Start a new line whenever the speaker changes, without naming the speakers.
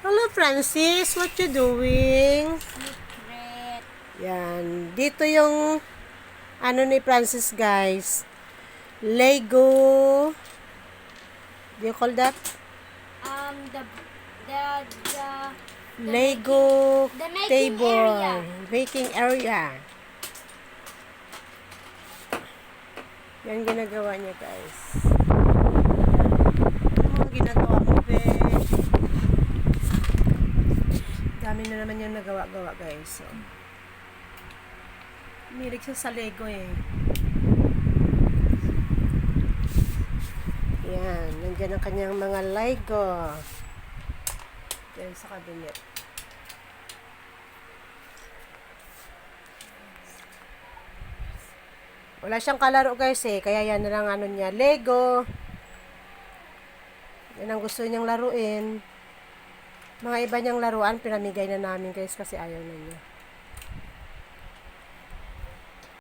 Hello, Francis. What you doing?
Secret.
Yan. Dito yung ano ni Francis, guys. Lego. Do you call that?
The
Lego
the making
table.
area.
Making area. Yan ginagawa niya, guys. Ano mga ginagawa mo, be? Dami na naman yung nagawa-gawa, guys. So, milig siya sa Lego, eh. Yan. Nandiyan ang kanyang mga Lego. Yan sa cabinet. Wala siyang kalaro, guys, eh. Kaya yan na lang ano niya. Lego. Yan ang gusto niyang laruin. Mga iba niyang laruan, pinamigay na namin, guys, kasi ayaw na niya.